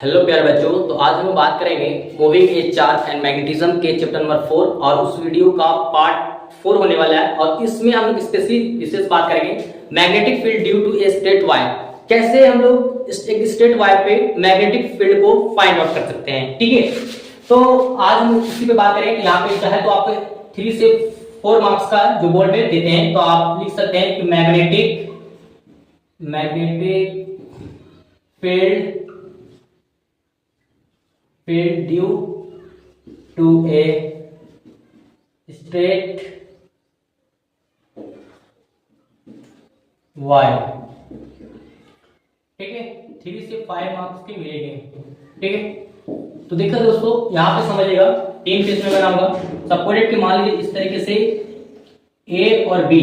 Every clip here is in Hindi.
हेलो प्यारे बच्चों, तो आज हम बात करेंगे moving A charge and magnetism के चैप्टर नंबर 4 और उस वीडियो का पार्ट 4 होने वाला है। और इसमें हम लोग स्पेशली विशेष बात करेंगे magnetic field due to a straight wire. कैसे हम लोग एक स्ट्रेट वायर पे मैग्नेटिक फील्ड को फाइंड आउट कर सकते हैं। ठीक है, तो आज हम इसी पे बात करेंगे। यहाँ पे चाहे तो आप 3 से 4 मार्क्स का जो बोर्ड में देते हैं तो आप लिख सकते हैं कि magnetic field due to a straight wire। ठीक है, 3 से 5 मार्क्स के मिलेंगे। ठीक है, तो देखो दोस्तों, यहाँ पे समझिएगा 3 केस में बनाऊंगा। सपोर्टेड के मान लीजिए इस तरीके से ए और बी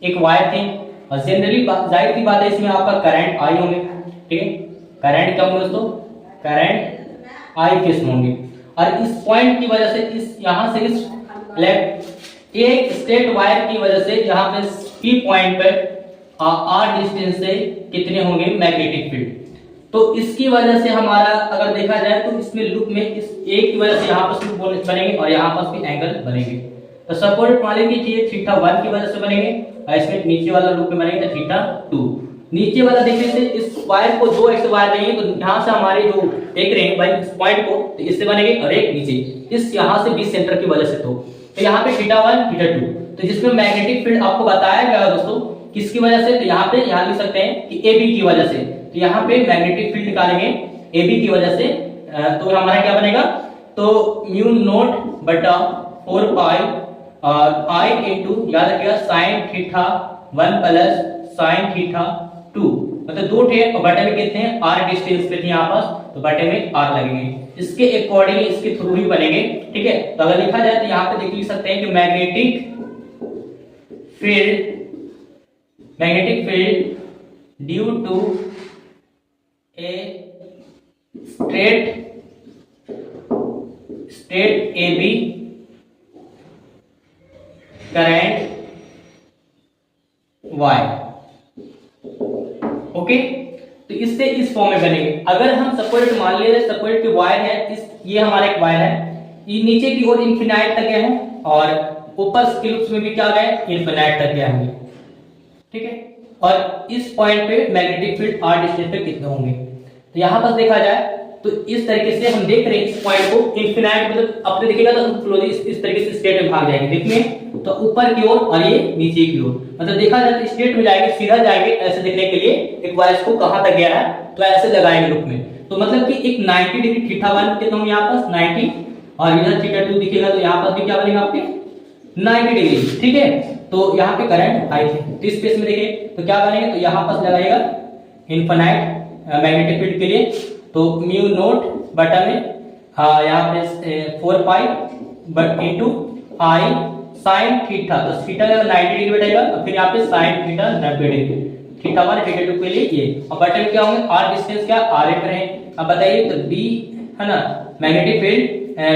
एक वायर थे और जनरली जाहिर सी बात है इसमें आपका करंट आई होंगे। ठीक है, करंट क्या होंगे दोस्तों? करंट आई फेस होंगे। और इस पॉइंट की वजह से इस यहां से इस लेफ्ट एक स्ट्रेट वायर की वजह से यहां पे पी पॉइंट पर आर डिस्टेंस से कितने होंगे मैग्नेटिक फील्ड। तो इसकी वजह से हमारा अगर देखा जाए तो इसमें लूप में इस एक की वजह से यहां पर लूप बनेंगे और यहां पर भी एंगल बनेंगे। तो सपोर्ट मान लीजिए थीटा 1 की वजह से बनेंगे और इसमें नीचे वाला लूप में बनेंगे तो थीटा 2। नीचे वाला देखने से इस वायर को 2 एक्स वायर देंगे तो यहां से हमारे जो देख रहे हैं भाई इस पॉइंट को, तो इससे बनेंगे और एक नीचे इस यहां से बी सेंटर की वजह से। तो यहां पे थीटा 1 थीटा 2, तो जिसमें मैग्नेटिक फील्ड आपको बताया गया है दोस्तों किसकी वजह से, तो यहां पे यहां लिख सकते हैं कि AB की वजह से। तो यहां पे मैग्नेटिक फील्ड निकालेंगे AB की वजह से, तो हमारा क्या बनेगा, तो म्यू नॉट बटा 4 पाई और I इनटू याद रखिएगा sin theta 1 plus sin theta 2, मतलब 2 थे और बटे में कितने हैं r डिस्टेंस पे थे यहाँ पास, तो बटे में r लगेंगे। इसके अकॉर्डिंग इसके थ्रू ही बनेंगे। ठीक है, तो अगर लिखा जाए तो यहाँ पे लिख सकते हैं कि magnetic field due to a straight AB current Y। Okay, तो इससे इस फॉर्म में बनेंगे। अगर हम सपोर्ट मान ले सपोर्ट की वायर है, ये हमारा एक वायर है, ये नीचे की ओर इनफिनाइट तक गया है और ऊपर स्किल्स में भी क्या गया है, इनफिनाइट तक गया है। ठीक है, और इस पॉइंट पे मैग्नेटिक फील्ड r डिस्टेंस पे कितने होंगे, तो यहां पर देखा जाए तो इस तरीके से हम देख रहे हैं इस पॉइंट को इनफिनाइट, मतलब अपने देखिएगा तो क्लोज इस तरीके से स्ट्रेट में भाग जाएंगे। देखिए तो ऊपर की ओर और ये नीचे की ओर, मतलब देखा जाए तो स्ट्रेट में जाएंगे, सीधा जाएंगे। ऐसे देखने के लिए एक वायर को कहां तक गया है तो ऐसे लगाएंगे लूप में, तो मतलब कि एक 90 डिग्री थीटा 1 कितना होंगे यहाँ पास 90 और इधर थीटा 2 दिखेगा तो यहाँ पास भी क्या बनेगा आपके 90 डिग्री। ठीक है, तो यहाँ पे करंट आई थी, तो इस केस में देखिए तो क्या बनेगा, तो यहाँ पास लगाएगा इनफिनाइट मैग्नेटिक फील्ड के लिए, तो म्यू नॉट बटा में यहाँ पे 4 pi but into I sin theta, तो थीटा 90 डिग्री बैठेगा और फिर यहाँ पे sin theta 90 degree, theta 1 theta 2 के लिए ये, और बटे में क्या होंगे r डिस्टेंस क्या r है। अब बताइए तो B है ना, मैग्नेटिक फील्ड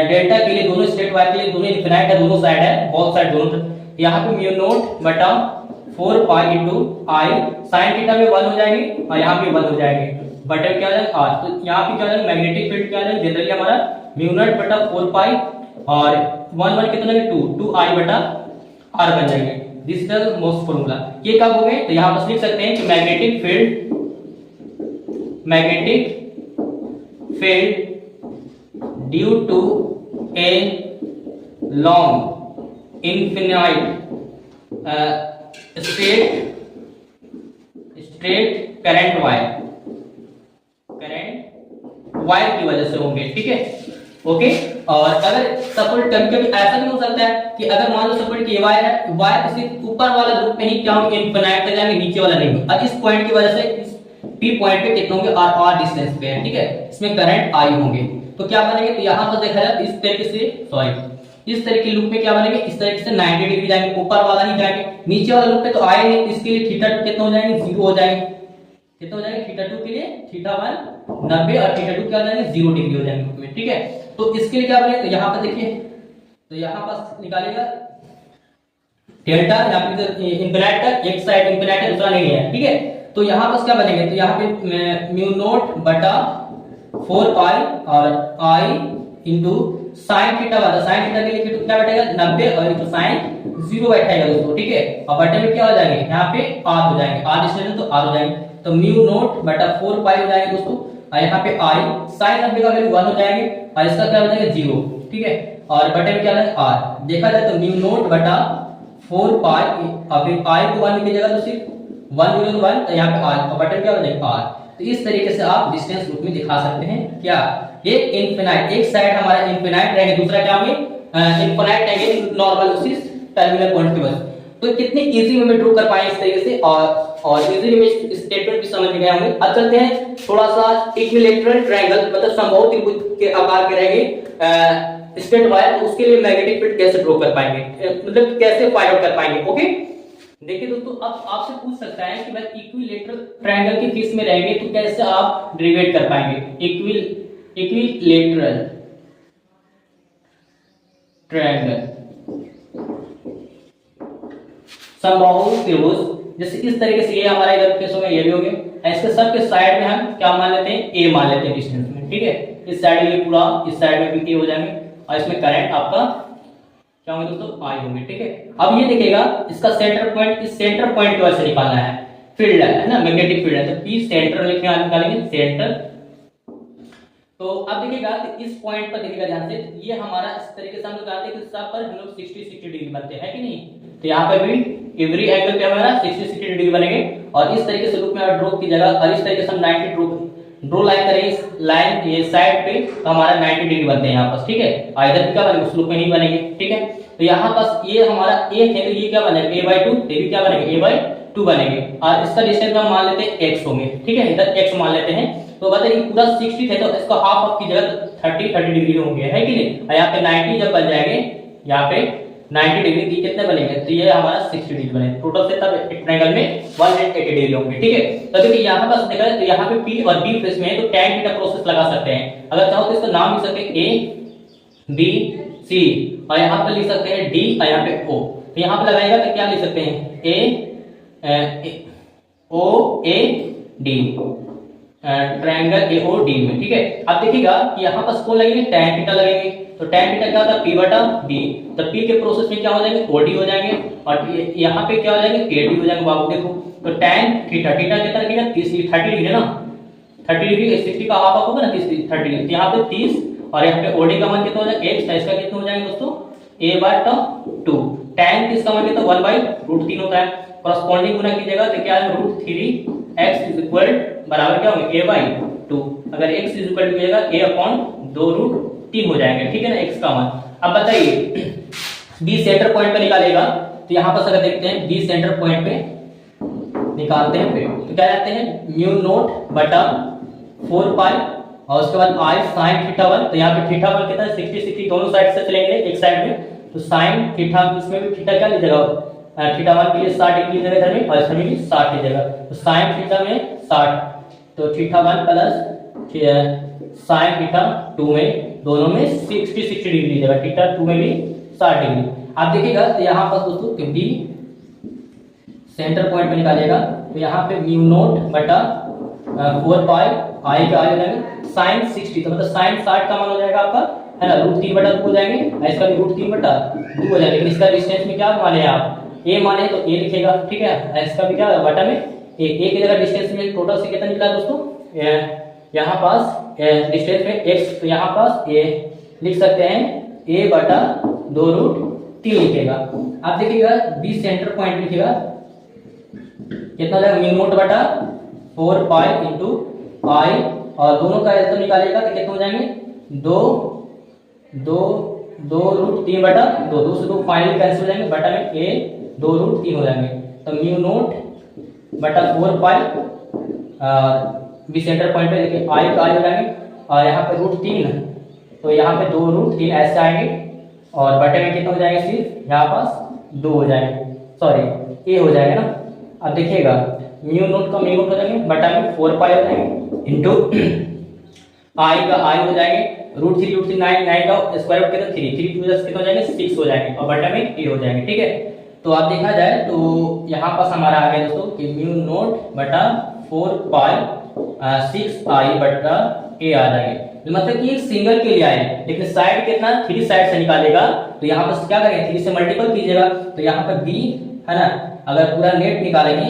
डेल्टा के लिए दोनों स्ट्रेट वायर के लिए दोनों इनफिनाइट है, दोनों साइड है, बोथ साइड दोनों। यहाँ पे म्यू नॉट बटा 4 पाई इनटू I sin थीटा में 1 हो जाएंगे और यहाँ पे 1 हो जाएंगे, बटे क्या हो जाएगा r। तो यहाँ पे क्या हो जाएगा मैग्नेटिक फील्ड क्या हो जाएगा जनरली हमारा म्यू नॉट बटा 4 पाई और 1 1 कितना है 2 I बटा r बन जाएंगे। This is the most formula. ये कब हो गए, तो यहां पर लिख सकते हैं कि magnetic field due to a long infinite straight current wire की वजह से होंगे। ठीक है, ओके। और अगर सपोर्ट कभी ऐसा भी हो सकता है कि अगर मान लो सपोर्ट की वायर है, वायर सिर्फ ऊपर वाला लूप में ही क्या होंगे इनफिनाइट तक जाएंगे, नीचे वाला नहीं। अब इस पॉइंट की वजह से इस पी पॉइंट पे कितने होंगे r डिस्टेंस पे है। ठीक है, इसमें करंट I होंगे, तो क्या बनेंगे, तो यहां पर देखा जाए इस तरीके से इस तरह के लूप में क्या बनेंगे, इस तरीके से 90 डिग्री जाएंगे, ऊपर वाला ही जाएंगे, नीचे वाला लूप पे तो I नहीं, इसके लिए थीटा 2 कितना हो जाएंगे 0 हो जाएंगे। कितना हो जाएगा थीटा 2 के लिए थीटा 1 90 और थीटा 2 क्या हो जाएंगे 0 डिग्री हो जाएंगे। ठीक है, तो इसके लिए क्या बनेगा, तो यहाँ पर देखिए तो यहाँ पर निकालेगा डेल्टा, यहाँ पे इनफिनाइट तक एक साइड इनफिनाइट है दूसरा नहीं है। ठीक है, तो यहाँ पर क्या बनेंगे, तो यहाँ पे म्यू नॉट बटा 4 पाई और आई इंटू साइन थीटा वाला, साइन थीटा के लिए तो क्या बैठेगा 90 और इंटू साइन 0 बैठेगा दोस्तों, ठीक है। और बटे में क्या हो जाएंगे, यहाँ पे r हो जाएंगे, r डिस्टेंस तो r हो जाएंगे, तो म्यू नोट बटा 4 पाई हो जाएंगे दोस्तों। और यहाँ पे i साइन 90 का वैल्यू 1 हो जाएंगे और इसका क्या हो जाएगा 0, ठीक है। और बटे में क्या है r, देखा जाए तो म्यू नोट बटा 4 पाई, अब i को 1 लीजिएगा तो सिर्फ 1 0 1, तो यहाँ पे r और बटे में क्या हो जाएगा r। तो इस तरीके से आप डिस्टेंस रूप में दिखा सकते हैं क्या, एक इनफिनाइट, एक साइड हमारा इनफिनाइट रहेगा, दूसरा क्या होंगे इनफिनाइट रहेंगे नॉर्मल उसी टर्मिनल पॉइंट के बस। तो कितने इजी वे में ड्रॉ कर पाए इस तरीके से, और इजी में स्टेटमेंट भी समझ में गए होंगे। अब चलते हैं थोड़ा सा इक्विलैटरल ट्रायंगल, मतलब समबाहु त्रिभुज के आकार के रहेंगे स्ट्रेट वायर, तो उसके लिए मैग्नेटिक फील्ड कैसे ड्रॉ कर पाएंगे, मतलब कैसे फाइंड आउट कर पाएंगे। ओके, देखिए दोस्तों, अब आपसे पूछ सकता है कि भाई इक्विलैटरल ट्रायंगल के केस में रहेंगे तो कैसे आप डेरिवेट कर पाएंगे इक्विलैटरल ट्रायंगल समबाहु त्रिभुज। जैसे इस तरीके से ये हमारा इधर केस हो गया, ये भी हो गया, इसके सब के साइड में हम क्या मान लेते हैं, a मान लेते हैं डिस्टेंस में, ठीक है। इस साइड में पूरा, इस साइड में भी a हो जाएंगे और इसमें करंट आपका क्या होंगे दोस्तों, I होंगे, ठीक है। अब ये देखिएगा इसका सेंटर पॉइंट, इस सेंटर पॉइंट की वजह से निकालना है, फील्ड है ना, मैग्नेटिक फील्ड है, तो P सेंटर लेके निकालेंगे सेंटर। तो अब देखिएगा कि इस पॉइंट पर देखिएगा ध्यान से, ये हमारा इस तरीके से हम लोग जानते हैं कि सब पर हम लोग 60 डिग्री बनते हैं कि नहीं, तो यहाँ पे भी एवरी एंगल पे हमारा 60 डिग्री बनेंगे। और इस तरीके से रूप में ड्रॉ की जगह, और इस तरीके से हम 90 ड्रॉ लाइन करेंगे, इस लाइन ये साइड पे तो हमारा 90 डिग्री बनते हैं यहाँ पर, ठीक है। और इधर क्या बनेंगे, उस रूप में नहीं बनेंगे, ठीक है। तो यहाँ पास ये हमारा एक है, तो ये क्या बनेगा a/2, ये भी क्या बनेगा a/2 बनेंगे, और इसका डिस्टेंस हम मान लेते हैं x होंगे, ठीक है, इधर x मान लेते हैं। तो बताइए पूरा 60 है तो इसका हाफ ऑफ की जगह 30 डिग्री होंगे, है कि नहीं। और यहाँ पे 90 जब बन जाएंगे, यहाँ पे 90 डिग्री दी कितने बनेंगे, तो ये हमारा 60 डिग्री बनेगा टोटल से, तब एक ट्रायंगल में 180 डिग्री होंगे, ठीक है। तो देखिए यहाँ पास देखा तो यहाँ पे P और B फेस में है, तो tan थीटा प्रोसेस लगा सकते हैं। अगर चाहो तो इसका नाम लिख सकते हैं A B C, और यहाँ पे लिख सकते हैं D और यहाँ पे O। तो यहाँ पे लगाएगा तो क्या लिख सकते हैं O A D, triangle AOD में, ठीक है। अब देखिएगा कि यहाँ पर कौन लगेंगे, tan थीटा लगेंगे, तो tan थीटा क्या होता है P/B, तो P के प्रोसेस में क्या हो जाएंगे OD हो जाएंगे, और यहाँ पे क्या हो जाएंगे AD हो जाएंगे। बाबू देखो, तो tan थीटा कितना लगेगा 30 डिग्री ना, 30 डिग्री 60 का हाफ होगा ना 30 डिग्री, यहाँ पे 30, और यहाँ पे OD का मान कितना हो जाएगा x, इसका कितना हो जाएंगे दोस्तों a/2, tan 30 का मान कितना 1/√3 होता है, कॉरेस्पॉन्डिंग गुना कीजिएगा तो क्या है √3x बराबर क्या होंगे a/2, अगर x कीजिएगा a/2√3 हो जाएंगे, ठीक है ना, x का मान। अब बताइए B सेंटर पॉइंट पे निकालेगा, तो यहाँ पर अगर देखते हैं B सेंटर पॉइंट पे निकालते हैं फिर, तो क्या जाते हैं म्यू नोट बटा 4 पाई, और उसके बाद I sin θ1, तो यहाँ पे θ1 कितना 60 दोनों साइड से चलेंगे, एक साइड में, तो sin थीटा, इसमें भी थीटा क्या लीजिएगा, θ1 के लिए 60 डिग्री लीजिएगा इधर में, और इसमें भी 60 लीजिएगा, तो sin थीटा में 60, तो θ1 प्लस sin θ2 में, दोनों में 60 डिग्री लीजिएगा, θ2 में भी 60 डिग्री। आप देखिएगा तो यहाँ पर दोस्तों B सेंटर पॉइंट पे निकालिएगा, तो यहाँ पे म्यू नोट बटा 4 पाई I का आ जाएगा sin 60, तो मतलब sin 60 का मान हो जाएगा आपका, है ना, √3/2 हो जाएंगे, इसका भी √3/2 हो जाएगा। लेकिन इसका डिस्टेंस में क्या माने आप, a माने तो a लिखेगा, ठीक है, इसका भी क्या बटा में a की जगह डिस्टेंस में टोटल से कितना निकला दोस्तों, यहाँ पास डिस्टेंस में x, तो यहाँ पास a लिख सकते हैं a/2√3 लिखेगा। आप देखिएगा B सेंटर पॉइंट लिखेगा कितना जाएगा म्यू नोट बटा 4 पाई इंटू I, और दोनों का तो निकालेगा तो कितना हो जाएंगे 2√3/2, 2 से 2 फाइनल कैंसिल हो जाएंगे, बटा में a 2√3 हो जाएंगे, तो म्यू नोट बटा 4 पाई B सेंटर पॉइंट पे देखिए I का I हो जाएंगे, और यहाँ पे √3, तो यहाँ पे 2√3 ऐसे आएंगे, और बटे में कितना हो जाएंगे, सिर्फ यहाँ पास 2 हो जाएंगे, सॉरी a हो जाएगा ना। अब देखिएगा म्यू नोट का म्यू नोट हो जाएंगे, बटा में 4 पाई हो जाएंगे इंटू I का I हो जाएंगे, √3 9 का स्क्वायर रूट कितना 3 की वजह से कितना हो जाएंगे 6 हो जाएंगे, और बटा में a हो जाएंगे, ठीक है। तो आप देखा जाए तो यहाँ पास हमारा आ गया दोस्तों कि म्यू नोट बटा 4 पाई 6I बटा ए आ जाएंगे। मतलब कि एक सिंगल के लिए आए, लेकिन साइड कितना 3 साइड से निकालेगा, तो यहाँ पर क्या करेंगे 3 से मल्टीपल कीजिएगा, तो यहाँ पर बी है ना, अगर पूरा नेट निकालेंगे,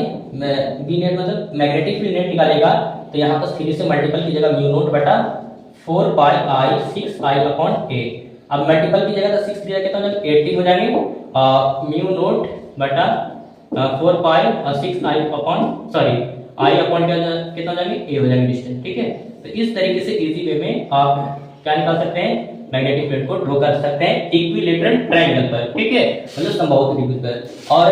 बी नेट मतलब मैग्नेटिक फील्ड नेट निकालेगा, तो यहाँ पर 3 से मल्टीपल कीजिएगा, म्यू नोट बटा 4 पाई आई 6 आई अपॉन ए। अब मल्टीपल कीजिएगा तो 6 की जगह कितना हो जाएगा 80 हो जाएंगे, म्यू नोट बटा 4 पाई 6 आई अपॉन सॉरी आई अपॉन कितना हो जाएंगे ए हो जाएंगे डिस्टेंस। ठीक है, तो इस तरीके से इजी वे में आप क्या निकाल सकते हैं, मैग्नेटिक फील्ड को ड्रॉ कर सकते हैं इक्विलेटरल ट्रायंगल पर। ठीक है, मतलब संभव त्रिभुज पर। और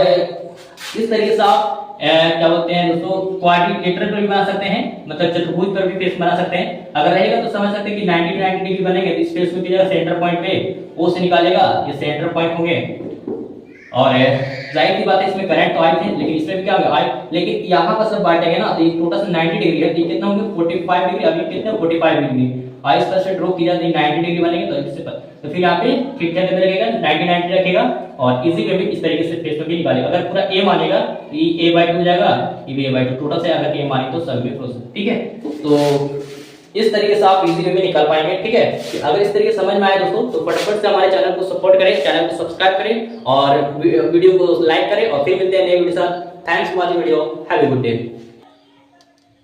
इस तरीके से आप क्या बोलते हैं दोस्तों, क्वाड्रिलेटरल पर भी बना सकते हैं, मतलब चतुर्भुज पर भी फेस बना सकते हैं। अगर रहेगा तो समझ सकते हैं कि 90 डिग्री बनेंगे, तो इस फेस में कीजिएगा सेंटर पॉइंट पे ओ से निकालेगा, ये सेंटर पॉइंट होंगे। और जाहिर सी बात है इसमें करंट तो आई थे, लेकिन इसमें भी क्या होगा आई, लेकिन यहाँ का सब बांटेंगे ना, तो ये टोटल 90 डिग्री है, तो कितना होंगे 45 डिग्री, अभी कितने 45 डिग्री आई इस तरह से ड्रॉ किया तो 90 डिग्री बनेंगे, तो इससे तो फिर यहाँ पे ठीक ठाक कितना लगेगा 90 रखेगा, और इजी वे में इस तरीके से फेस में भी निकालेगा। अगर पूरा ए मानेगा तो ये a/2 हो जाएगा, ये भी a/2, टोटल से अगर ए माने तो सब में क्लोज। ठीक है, तो इस तरीके से आप इजी वे में निकाल पाएंगे। ठीक है, अगर इस तरीके से समझ में आया दोस्तों, तो फटाफट से हमारे चैनल को सपोर्ट करें, चैनल को सब्सक्राइब करें और वीडियो को लाइक करें, और फिर मिलते हैं नए वीडियो के साथ। Thanks for watching video, have a good day.